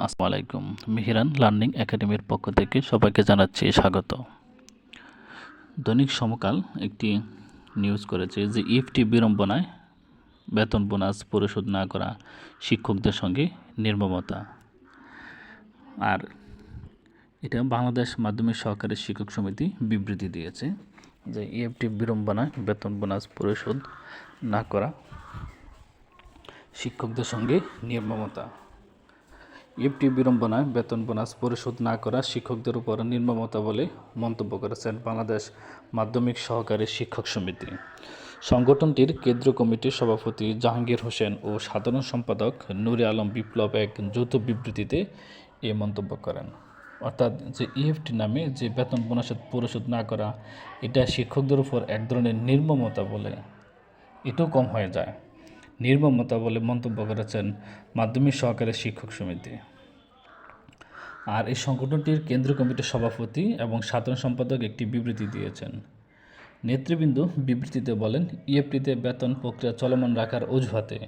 আসসালামু আলাইকুম। মিহিরান লার্নিং একাডেমির পক্ষ থেকে সবাইকে জানাচ্ছি স্বাগত। দৈনিক সমকাল একটি নিউজ করেছে যে ইএফটি বিড়ম্বনায় বেতন বোনাস পরিশোধ না করা শিক্ষকদের সঙ্গে নির্মমতা। আর এটা বাংলাদেশ মাধ্যমিক সহকারী শিক্ষক সমিতি বিবৃতি দিয়েছে যে ইএফটি বিড়ম্বনায় বেতন বোনাস পরিশোধ না করা শিক্ষকদের সঙ্গে নির্মমতা। ইএফটি বিড়ম্বনায় বেতন বোনাস পরিশোধ না করা শিক্ষকদের উপর নির্মমতা বলে মন্তব্য করেছেন বাংলাদেশ মাধ্যমিক সহকারী শিক্ষক সমিতি। সংগঠনটির কেন্দ্রীয় কমিটির সভাপতি জাহাঙ্গীর হোসেন ও সাধারণ সম্পাদক নুরে আলম বিপ্লব এক যৌথ বিবৃতিতে এই মন্তব্য করেন। অর্থাৎ যে ইএফটি নামে যে বেতন বোনাস পরিশোধ না করা, এটা শিক্ষকদের উপর এক ধরনের নির্মমতা বলে, এটাও কম হয়ে যায়, নির্মমতা বলে মন্তব্য করেছেন মাধ্যমিক সহকারী শিক্ষক সমিতি। আর এই সংগঠনটির কেন্দ্রীয় কমিটির সভাপতি এবং সাধারণ সম্পাদক একটি বিবৃতি দিয়েছেন। নেতৃবৃন্দ বিবৃতিতে বলেন, ইএফটিতে বেতন প্রক্রিয়া চলমান রাখার অজুহাতে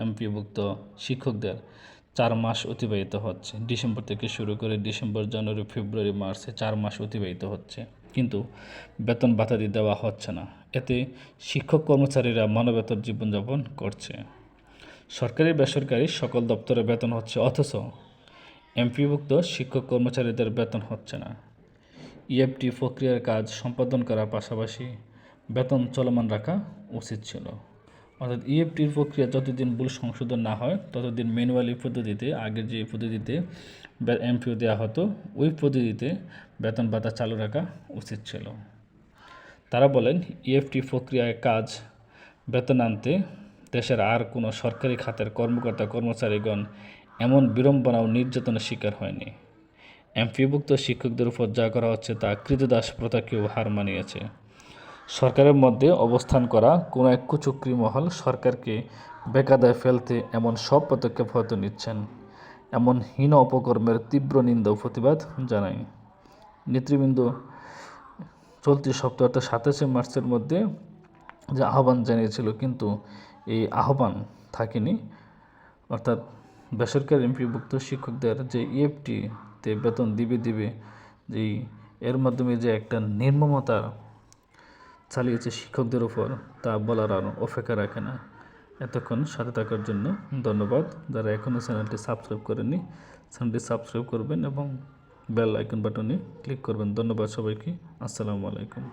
এমপিওভুক্ত শিক্ষকদের 4 মাস অতিবাহিত হচ্ছে। ডিসেম্বর থেকে শুরু করে ডিসেম্বর, জানুয়ারি, ফেব্রুয়ারি, মার্চে 4 মাস অতিবাহিত হচ্ছে, কিন্তু বেতন ভাতা দেওয়া হচ্ছে না। এতে শিক্ষক কর্মচারীরা মানবেতর জীবনযাপন করছে। সরকারি বেসরকারি সকল দপ্তরে বেতন হচ্ছে, অথচ এমপিওভুক্ত শিক্ষক কর্মচারীদের বেতন হচ্ছে না। ইএফটি প্রক্রিয়ার কাজ সম্পাদন করার পাশাপাশি বেতন চলমান রাখা উচিত ছিল। অর্থাৎ ইএফটির প্রক্রিয়া যতদিন ভুল সংশোধন না হয় ততদিন ম্যানুয়ালি পদ্ধতিতে, আগের যে পদ্ধতিতে এমপিও দেওয়া হতো ওই পদ্ধতিতে বেতন ভাতা চালু রাখা উচিত ছিল। তারা বলেন, ইএফটি প্রক্রিয়ায় কাজ বেতন আনতে দেশের আর কোনো সরকারি খাতের কর্মকর্তা কর্মচারীগণ এমন বিড়ম্বনা ও নির্যাতনের শিকার হয়নি। এমপিওভুক্ত শিক্ষকদের উপর যা করা হচ্ছে তা কৃতদাস প্রথাকেও হার মানিয়েছে। সরকারের মধ্যে অবস্থান করা কোনো এক কুচক্রী মহল সরকারকে বেকায়দায় ফেলতে এমন সব পদক্ষেপ হয়তো নিচ্ছেন। এমন হীন অপকর্মের তীব্র নিন্দা ও প্রতিবাদ জানাই। নেতৃবৃন্দ চলতি সপ্তাহ অর্থাৎ 27 মার্চের মধ্যে যে আহ্বান জানিয়েছিল, কিন্তু এই আহ্বান থাকেনি। অর্থাৎ বেসরকারি এমপিওভুক্ত শিক্ষকদের যে ইএফটিতে বেতন দিবে যেই এর মাধ্যমে যে একটা নির্মমতা চালিয়েছে শিক্ষকদের উপর, তা বলার আর অপেক্ষা রাখে না। এতক্ষণ সাথে থাকার জন্য ধন্যবাদ। যারা এখনও চ্যানেলটি সাবস্ক্রাইব করেননি, চ্যানেলটি সাবস্ক্রাইব করবেন এবং বেল আইকন বাটনে ক্লিক করবেন। ধন্যবাদ সবাইকে। আসসালামু আলাইকুম।